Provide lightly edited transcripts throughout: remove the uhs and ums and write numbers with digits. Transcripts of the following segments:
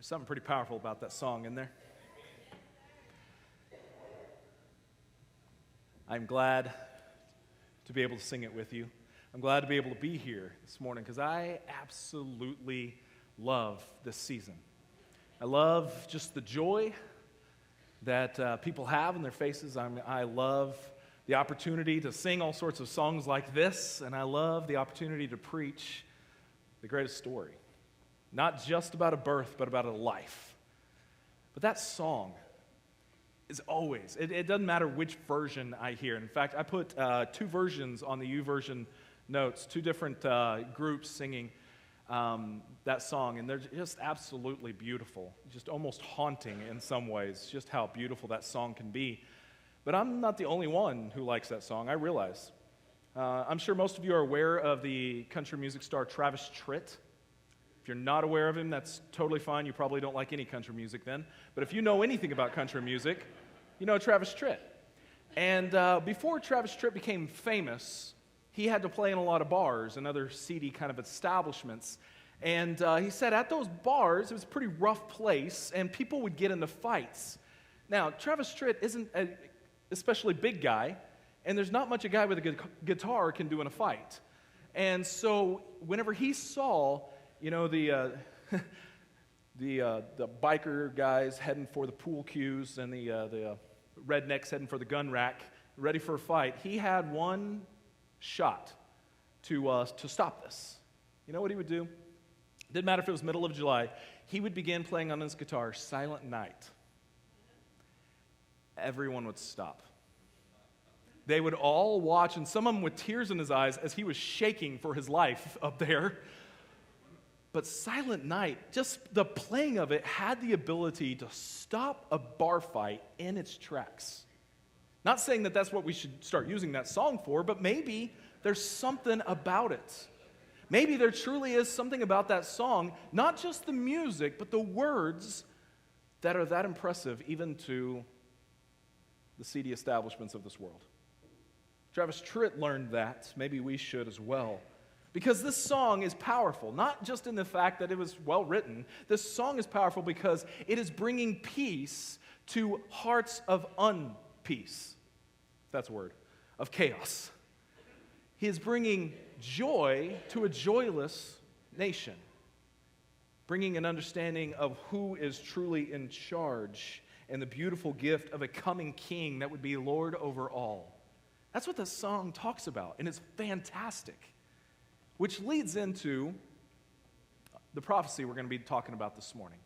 There's something pretty powerful about that song in there. I'm glad to be able to sing it with you. I'm glad to be able to be here this morning because I absolutely love this season. I love just the joy that people have in their faces. I love the opportunity to sing all sorts of songs like this, and I love the opportunity to preach the greatest story. Not just about a birth, but about a life. But that song is always, it doesn't matter which version I hear. In fact, I put two versions on the YouVersion notes, two different groups singing that song, and they're just absolutely beautiful, just almost haunting in some ways, just how beautiful that song can be. But I'm not the only one who likes that song, I realize. I'm sure most of you are aware of the country music star Travis Tritt. If you're not aware of him, that's totally fine. You probably don't like any country music then. But if you know anything about country music, you know Travis Tritt. And before Travis Tritt became famous, he had to play in a lot of bars and other seedy kind of establishments. And he said at those bars, it was a pretty rough place, and people would get into fights. Now, Travis Tritt isn't an especially big guy, and there's not much a guy with a guitar can do in a fight. And so whenever he saw the biker guys heading for the pool cues and the rednecks heading for the gun rack, ready for a fight, he had one shot to stop this. You know what he would do? Didn't matter if it was middle of July. He would begin playing on his guitar, Silent Night. Everyone would stop. They would all watch, and some of them with tears in his eyes as he was shaking for his life up there. But Silent Night, just the playing of it had the ability to stop a bar fight in its tracks. Not saying that that's what we should start using that song for, but maybe there's something about it. Maybe there truly is something about that song, not just the music, but the words that are that impressive even to the seedy establishments of this world. Travis Tritt learned that. Maybe we should as well. Because this song is powerful, not just in the fact that it was well written. This song is powerful because it is bringing peace to hearts of unpeace. That's a word. Of chaos. He is bringing joy to a joyless nation. Bringing an understanding of who is truly in charge and the beautiful gift of a coming king that would be Lord over all. That's what the song talks about, and it's fantastic. Which leads into the prophecy we're going to be talking about this morning.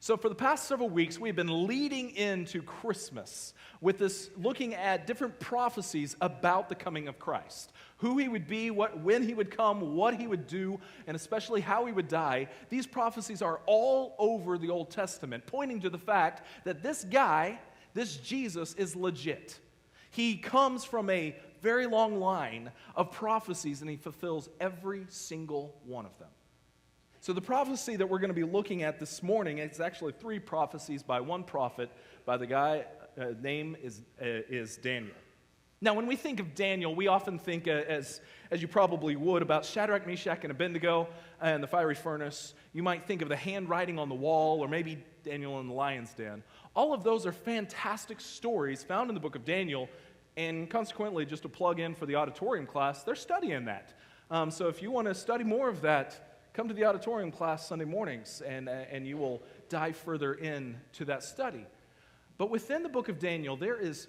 So for the past several weeks, we've been leading into Christmas with this, looking at different prophecies about the coming of Christ. Who he would be, when he would come, what he would do, and especially how he would die. These prophecies are all over the Old Testament, pointing to the fact that this guy, this Jesus, is legit. He comes from a very long line of prophecies, and he fulfills every single one of them. So the prophecy that we're going to be looking at this morning, it's actually three prophecies by one prophet, by the guy, name is Daniel. Now, when we think of Daniel, we often think, as you probably would, about Shadrach, Meshach, and Abednego and the fiery furnace. You might think of the handwriting on the wall, or maybe Daniel in the lion's den. All of those are fantastic stories found in the book of Daniel, and consequently, just to plug in for the auditorium class, they're studying that. So if you want to study more of that, come to the auditorium class Sunday mornings, and you will dive further into that study. But within the book of Daniel, there is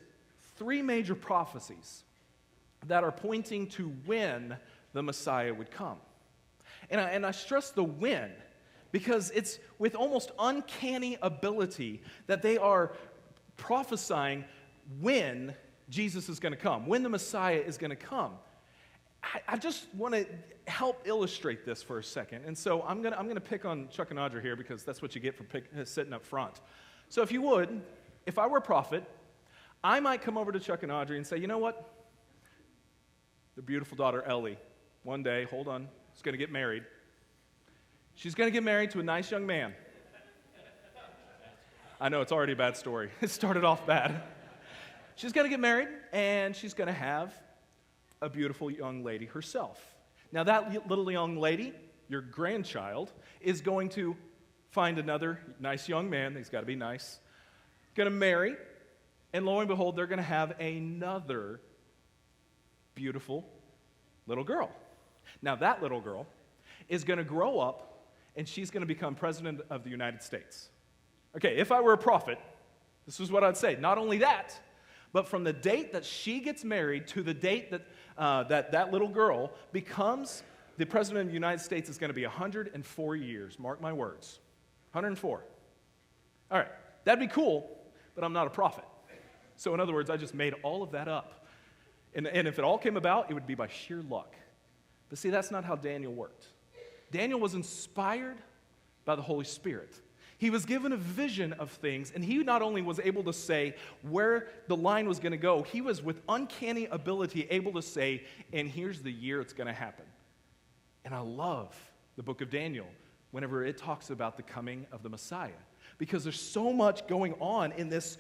three major prophecies that are pointing to when the Messiah would come. And I stress the when, because it's with almost uncanny ability that they are prophesying when Jesus is going to come, when the Messiah is going to come. I just want to help illustrate this for a second. And so I'm going to pick on Chuck and Audrey here because that's what you get for sitting up front. So if you would, if I were a prophet, I might come over to Chuck and Audrey and say, you know what? Their beautiful daughter, Ellie, one day, hold on, is going to get married. She's going to get married to a nice young man. I know, it's already a bad story. It started off bad. She's going to get married, and she's going to have a beautiful young lady herself. Now, that little young lady, your grandchild, is going to find another nice young man, he's got to be nice, going to marry, and lo and behold, they're going to have another beautiful little girl. Now, that little girl is going to grow up, and she's going to become president of the United States. Okay, if I were a prophet, this is what I'd say. Not only that, but from the date that she gets married to the date that that little girl becomes the president of the United States is going to be 104 years. Mark my words. 104. All right, that'd be cool, but I'm not a prophet. So in other words, I just made all of that up. And if it all came about, it would be by sheer luck. But see, that's not how Daniel worked. Daniel was inspired by the Holy Spirit. He was given a vision of things, and he not only was able to say where the line was going to go, he was with uncanny ability able to say, and here's the year it's going to happen. And I love the book of Daniel whenever it talks about the coming of the Messiah, because there's so much going on in this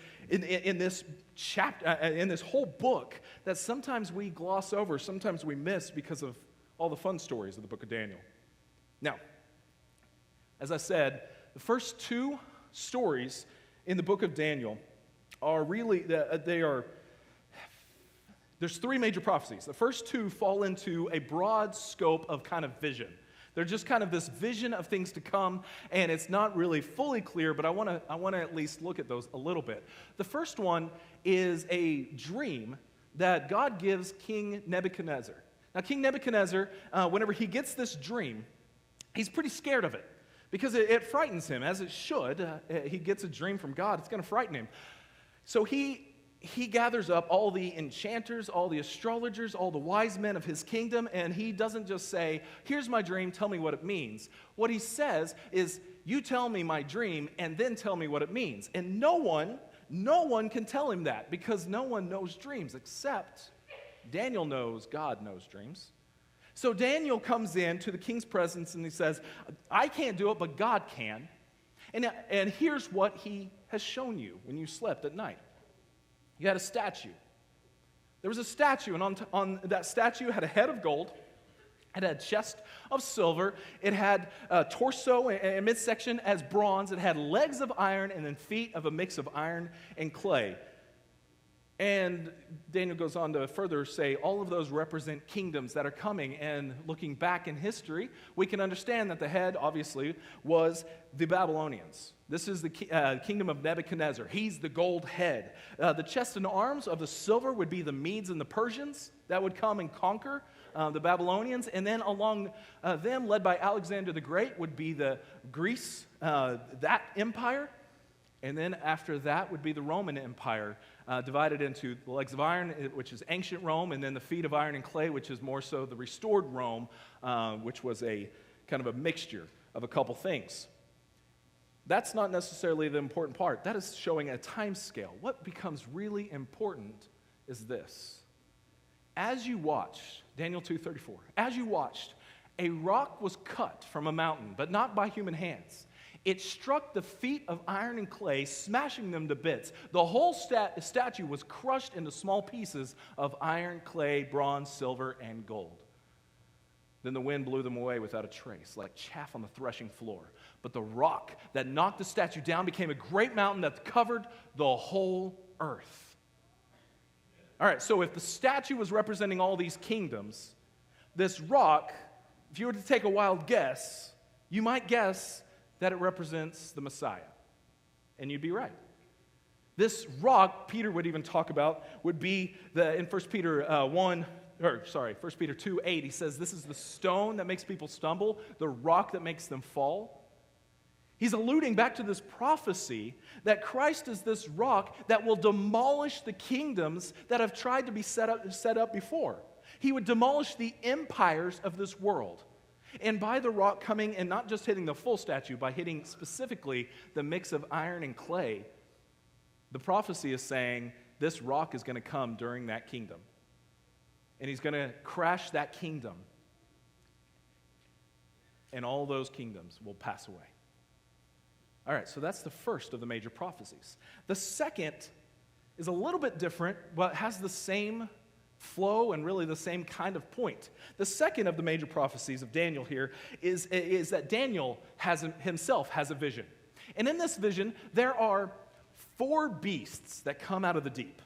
chapter, in this whole book, that sometimes we gloss over, sometimes we miss because of all the fun stories of the book of Daniel. Now, as I said, the first two stories in the book of Daniel are really, there's three major prophecies. The first two fall into a broad scope of kind of vision. They're just kind of this vision of things to come, and it's not really fully clear, but I want to at least look at those a little bit. The first one is a dream that God gives King Nebuchadnezzar. Now, King Nebuchadnezzar, whenever he gets this dream, he's pretty scared of it because it frightens him, as it should. He gets a dream from God. It's going to frighten him. So he gathers up all the enchanters, all the astrologers, all the wise men of his kingdom, and he doesn't just say, here's my dream, tell me what it means. What he says is, you tell me my dream, and then tell me what it means. And no one can tell him that, because no one knows dreams, except Daniel knows God knows dreams. So Daniel comes in to the king's presence, and he says, I can't do it, but God can. And here's what he has shown you when you slept at night. You had a statue. There was a statue, and on that statue had a head of gold. It had a chest of silver. It had a torso and midsection as bronze. It had legs of iron and then feet of a mix of iron and clay. And Daniel goes on to further say all of those represent kingdoms that are coming. And looking back in history, we can understand that the head, obviously, was the Babylonians. This is the kingdom of Nebuchadnezzar. He's the gold head. The chest and arms of the silver would be the Medes and the Persians that would come and conquer the Babylonians. And then along them, led by Alexander the Great, would be the Greece, that empire. And then after that would be the Roman Empire, divided into the legs of iron, which is ancient Rome, and then the feet of iron and clay, which is more so the restored Rome, which was a kind of a mixture of a couple things. That's not necessarily the important part. That is showing a time scale. What becomes really important is this. As you watched, Daniel 2:34, as you watched, a rock was cut from a mountain, but not by human hands. It struck the feet of iron and clay, smashing them to bits. The whole statue was crushed into small pieces of iron, clay, bronze, silver, and gold. Then the wind blew them away without a trace, like chaff on the threshing floor. But the rock that knocked the statue down became a great mountain that covered the whole earth. All right, so if the statue was representing all these kingdoms, this rock, if you were to take a wild guess, you might guess that it represents the Messiah. And you'd be right. This rock, Peter would even talk about, would be in 1 Peter 2:8, he says, this is the stone that makes people stumble, the rock that makes them fall. He's alluding back to this prophecy that Christ is this rock that will demolish the kingdoms that have tried to be set up before. He would demolish the empires of this world. And by the rock coming and not just hitting the full statue, by hitting specifically the mix of iron and clay, the prophecy is saying this rock is going to come during that kingdom. And he's going to crash that kingdom. And all those kingdoms will pass away. All right, so that's the first of the major prophecies. The second is a little bit different, but has the same flow and really the same kind of point. The second of the major prophecies of Daniel here is that Daniel himself has a vision. And in this vision, there are 4 beasts that come out of the deep.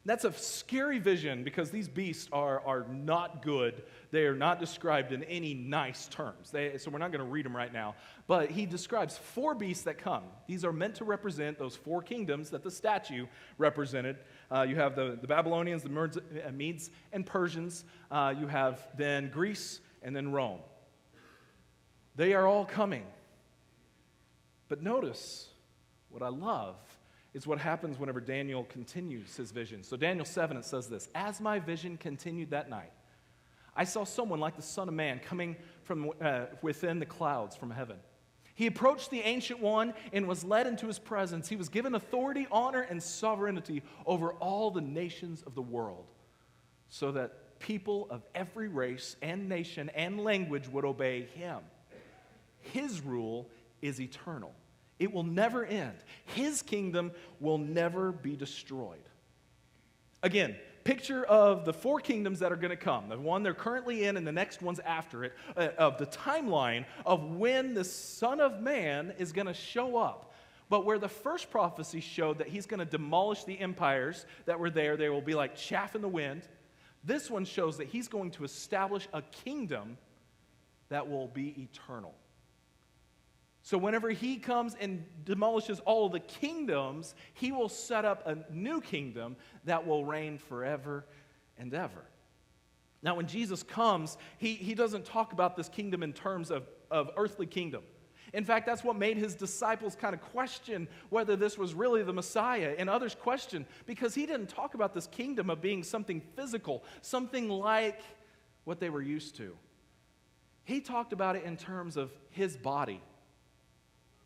That's a scary vision because these beasts are not good. They are not described in any nice terms. So we're not going to read them right now. But he describes 4 beasts that come. These are meant to represent those 4 kingdoms that the statue represented. You have the Babylonians, the Medes and Persians. You have then Greece and then Rome. They are all coming. But notice what I love is what happens whenever Daniel continues his vision. So Daniel 7, it says this: "As my vision continued that night, I saw someone like the Son of Man coming from within the clouds from heaven. He approached the Ancient One and was led into his presence. He was given authority, honor, and sovereignty over all the nations of the world, so that people of every race and nation and language would obey him. His rule is eternal. It will never end. His kingdom will never be destroyed." Again, picture of the 4 kingdoms that are going to come, the one they're currently in and the next one's after it, of the timeline of when the Son of Man is going to show up. But where the first prophecy showed that he's going to demolish the empires that were there, they will be like chaff in the wind. This one shows that he's going to establish a kingdom that will be eternal. So whenever he comes and demolishes all of the kingdoms, he will set up a new kingdom that will reign forever and ever. Now, when Jesus comes, he doesn't talk about this kingdom in terms of earthly kingdom. In fact, that's what made his disciples kind of question whether this was really the Messiah, and others question, because he didn't talk about this kingdom of being something physical, something like what they were used to. He talked about it in terms of his body.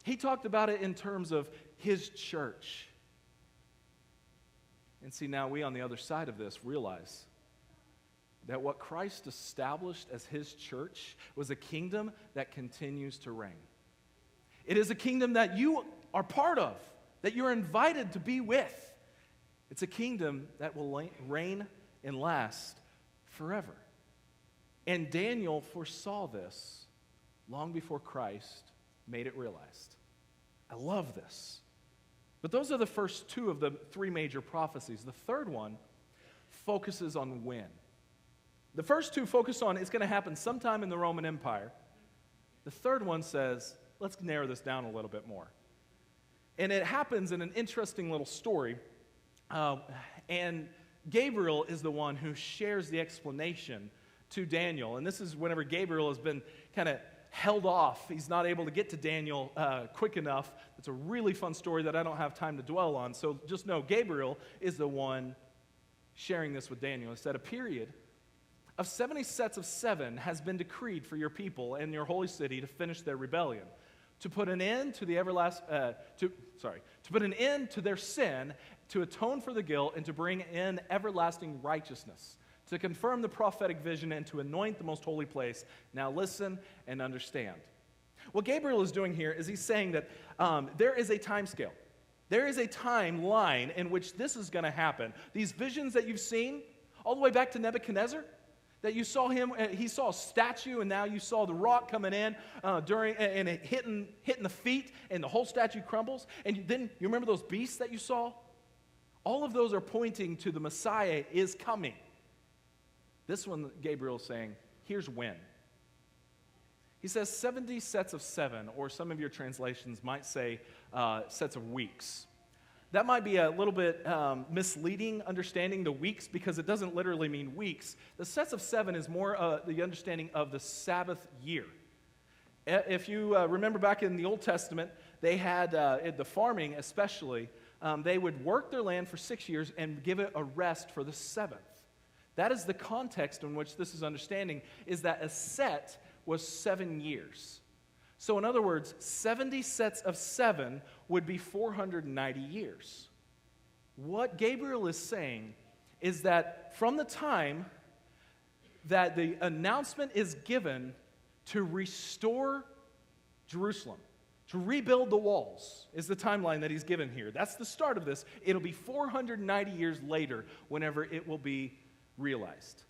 He talked about it in terms of his church. And see, now we on the other side of this realize that what Christ established as his church was a kingdom that continues to reign. It is a kingdom that you are part of, that you're invited to be with. It's a kingdom that will reign and last forever. And Daniel foresaw this long before Christ made it realized. I love this. But those are the first 2 of the 3 major prophecies. The third one focuses on when. The first 2 focus on it's going to happen sometime in the Roman Empire. The third one says, let's narrow this down a little bit more. And it happens in an interesting little story. And Gabriel is the one who shares the explanation to Daniel. And this is whenever Gabriel has been kind of held off. He's not able to get to Daniel quick enough. It's a really fun story that I don't have time to dwell on. So just know Gabriel is the one sharing this with Daniel. He said, "A period of 70 sets of 7 has been decreed for your people and your holy city to finish their rebellion, to put an end to put an end to their sin, to atone for the guilt, and to bring in everlasting righteousness, to confirm the prophetic vision, and to anoint the most holy place. Now listen and understand." What Gabriel is doing here is he's saying that there is a time scale. There is a timeline in which this is going to happen. These visions that you've seen, all the way back to Nebuchadnezzar, that you saw him, he saw a statue, and now you saw the rock coming in and it hitting the feet, and the whole statue crumbles. And then you remember those beasts that you saw? All of those are pointing to the Messiah is coming. This one, Gabriel is saying, here's when. He says 70 sets of 7, or some of your translations might say sets of weeks. That might be a little bit misleading, understanding the weeks, because it doesn't literally mean weeks. The sets of 7 is more the understanding of the Sabbath year. If you remember back in the Old Testament, they had, the farming especially, they would work their land for 6 years and give it a rest for the 7th. That is the context in which this is understanding, is that a set was 7 years. So in other words, 70 sets of 7 would be 490 years. What Gabriel is saying is that from the time that the announcement is given to restore Jerusalem, to rebuild the walls, is the timeline that he's given here. That's the start of this. It'll be 490 years later whenever it will be realized.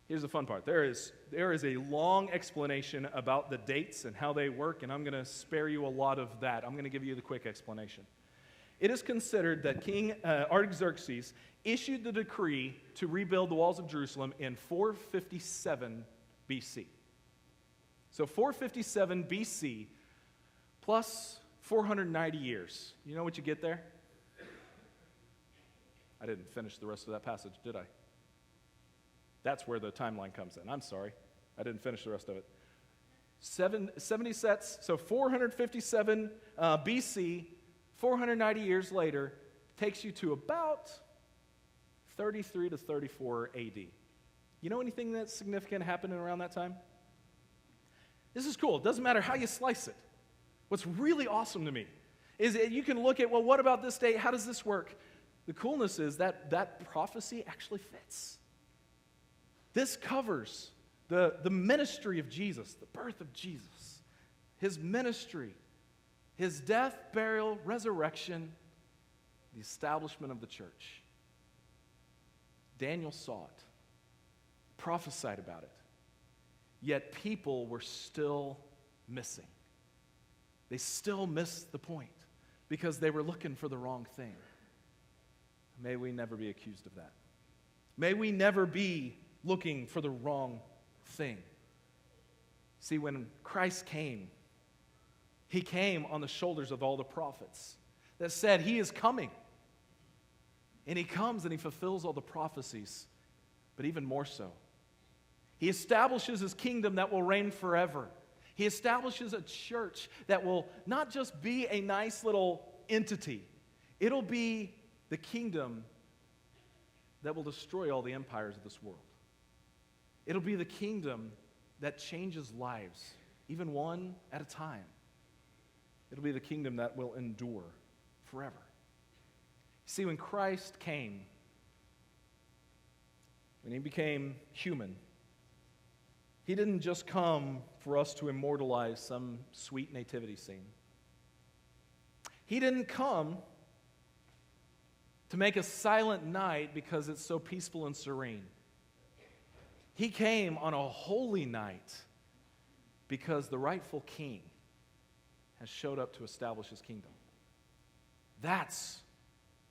Here's the fun part. There is a long explanation about the dates and how they work, and I'm going to spare you a lot of that. I'm going to give you the quick explanation. It is considered that King Artaxerxes issued the decree to rebuild the walls of Jerusalem in 457 BC. So 457 BC plus 490 years. You know what you get there? I didn't finish the rest of that passage, did I? That's where the timeline comes in. I'm sorry. I didn't finish the rest of it. 70 sets, so 457 BC, 490 years later, takes you to about 33 to 34 AD. You know anything that's significant happening around that time? This is cool. It doesn't matter how you slice it. What's really awesome to me is that you can look at, well, what about this date? How does this work? The coolness is that prophecy actually fits. This covers the ministry of Jesus, the birth of Jesus, his ministry, his death, burial, resurrection, the establishment of the church. Daniel saw it, prophesied about it, yet people were still missing. They still missed the point because they were looking for the wrong thing. May we never be accused of that. May we never be looking for the wrong thing. See, when Christ came, he came on the shoulders of all the prophets that said he is coming. And he comes and he fulfills all the prophecies, but even more so. He establishes his kingdom that will reign forever. He establishes a church that will not just be a nice little entity. It'll be the kingdom that will destroy all the empires of this world. It'll be the kingdom that changes lives, even one at a time. It'll be the kingdom that will endure forever. See, when Christ came, when he became human, he didn't just come for us to immortalize some sweet nativity scene. He didn't come to make a silent night because it's so peaceful and serene. He came on a holy night because the rightful king has showed up to establish his kingdom. That's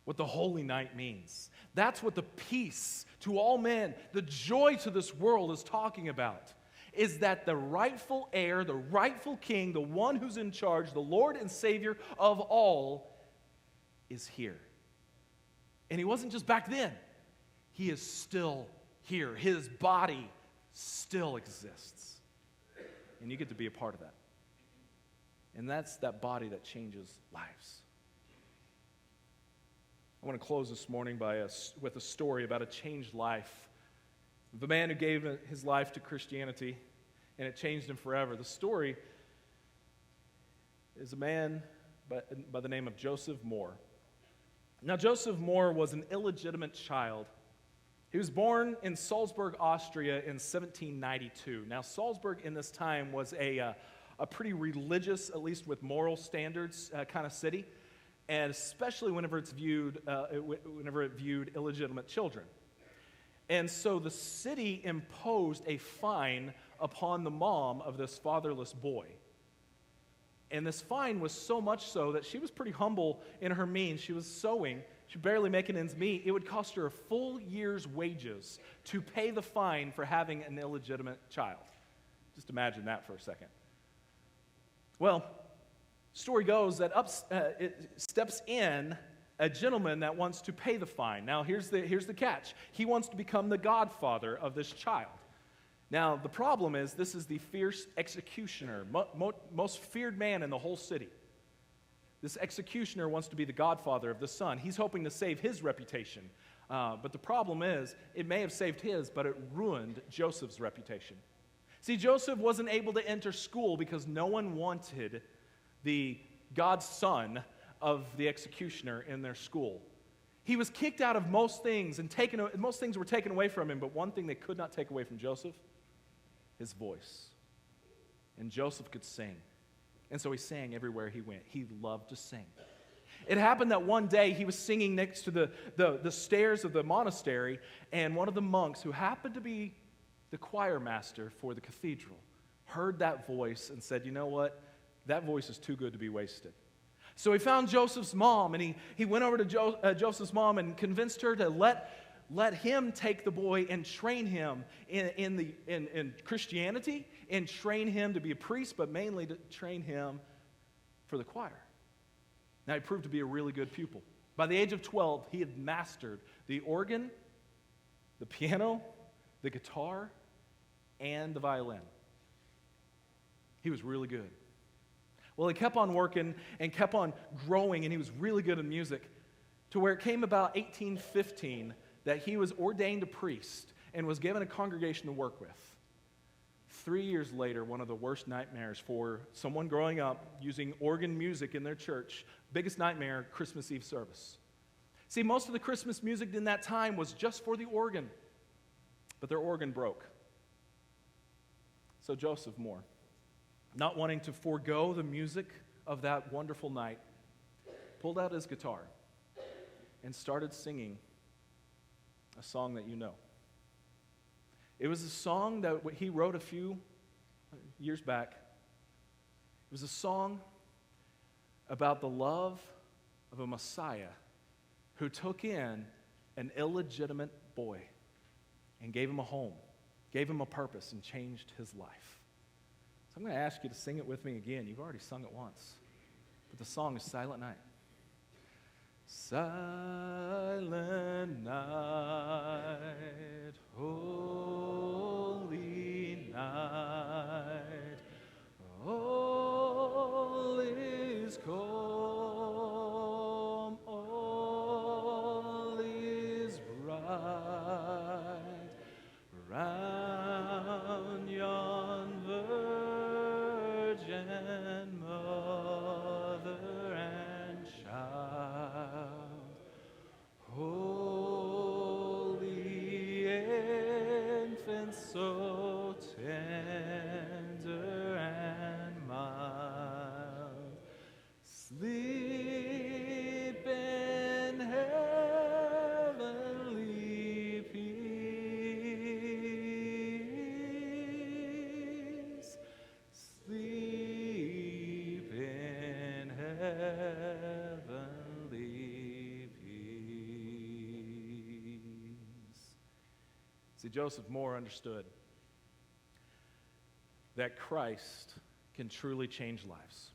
what the holy night means. That's what the peace to all men, the joy to this world is talking about, is that the rightful heir, the rightful king, the one who's in charge, the Lord and Savior of all, is here. And he wasn't just back then. He is still here. His body still exists. And you get to be a part of that. And that's that body that changes lives. I want to close this morning with a story about a changed life of a man who gave his life to Christianity, and it changed him forever. The story is a man by the name of Joseph Moore. Now, Joseph Moore was an illegitimate child. He was born in Salzburg, Austria in 1792. Now, Salzburg in this time was a pretty religious, at least with moral standards, kind of city, and especially whenever it viewed illegitimate children. And so the city imposed a fine upon the mom of this fatherless boy. And this fine was so much so that she was pretty humble in her means. She was sewing. She was barely making ends meet. It would cost her a full year's wages to pay the fine for having an illegitimate child. Just imagine that for a second. Well, story goes that it steps in a gentleman that wants to pay the fine. Now, here's the catch. He wants to become the godfather of this child. Now, the problem is this is the fierce executioner, most feared man in the whole city. This executioner wants to be the godfather of the son. He's hoping to save his reputation. But the problem is, it may have saved his, but it ruined Joseph's reputation. See, Joseph wasn't able to enter school because no one wanted the godson of the executioner in their school. He was kicked out of most things, and most things were taken away from him, but one thing they could not take away from Joseph, his voice. And Joseph could sing. And so he sang everywhere he went. He loved to sing. It happened that one day he was singing next to the stairs of the monastery, and one of the monks, who happened to be the choir master for the cathedral, heard that voice and said, you know what? That voice is too good to be wasted. So he found Joseph's mom, and he went over to Joseph's mom and convinced her to let him take the boy and train him in Christianity, and train him to be a priest, but mainly to train him for the choir. Now, he proved to be a really good pupil. By the age of 12, he had mastered the organ, the piano, the guitar, and the violin. He was really good. Well, he kept on working and kept on growing, and he was really good in music, to where it came about 1815 that he was ordained a priest and was given a congregation to work with. 3 years later, one of the worst nightmares for someone growing up using organ music in their church, biggest nightmare, Christmas Eve service. See, most of the Christmas music in that time was just for the organ, but their organ broke. So Joseph Moore, not wanting to forego the music of that wonderful night, pulled out his guitar and started singing a song that you know. It was a song that he wrote a few years back. It was a song about the love of a Messiah who took in an illegitimate boy and gave him a home, gave him a purpose, and changed his life. So I'm going to ask you to sing it with me again. You've already sung it once. But the song is Silent Night. Silent night, holy night, all is calm, all is bright, round yon virgin mother and child. Holy infant, so tender and mild, sleep in heavenly peace, sleep in heavenly peace. See, Joseph Moore understood that Christ can truly change lives,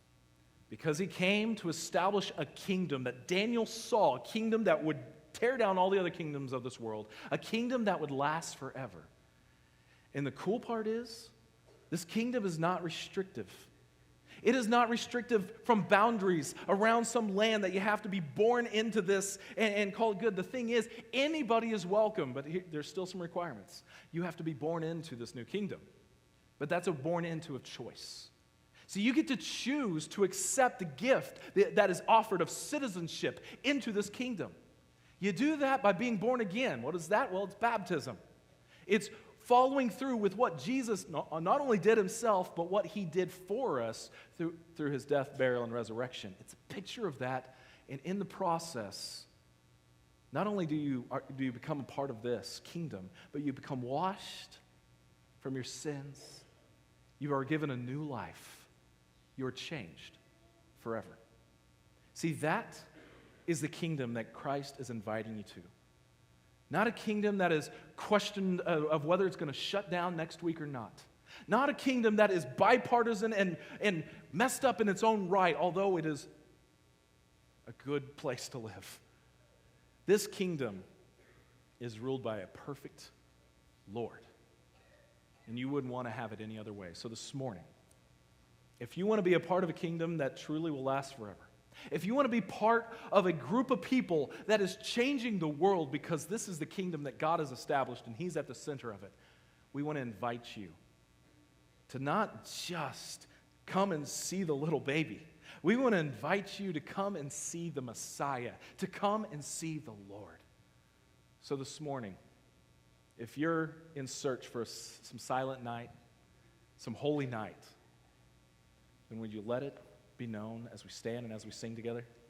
because he came to establish a kingdom that Daniel saw, a kingdom that would tear down all the other kingdoms of this world, a kingdom that would last forever. And the cool part is, this kingdom is not restrictive. It is not restrictive from boundaries around some land that you have to be born into this and call it good. The thing is, anybody is welcome, but there's still some requirements. You have to be born into this new kingdom. But that's a born into of choice. So you get to choose to accept the gift that is offered of citizenship into this kingdom. You do that by being born again. What is that? Well, it's baptism. It's following through with what Jesus not only did himself, but what he did for us through his death, burial, and resurrection. It's a picture of that, and in the process, not only do you become a part of this kingdom, but you become washed from your sins. You are given a new life. You are changed forever. See, that is the kingdom that Christ is inviting you to. Not a kingdom that is questioned of whether it's going to shut down next week or not. Not a kingdom that is bipartisan and messed up in its own right, although it is a good place to live. This kingdom is ruled by a perfect Lord. And you wouldn't want to have it any other way. So this morning, if you want to be a part of a kingdom that truly will last forever, if you want to be part of a group of people that is changing the world because this is the kingdom that God has established and he's at the center of it, we want to invite you to not just come and see the little baby. We want to invite you to come and see the Messiah, to come and see the Lord. So this morning, if you're in search for some silent night, some holy night, then would you let it be known as we stand and as we sing together?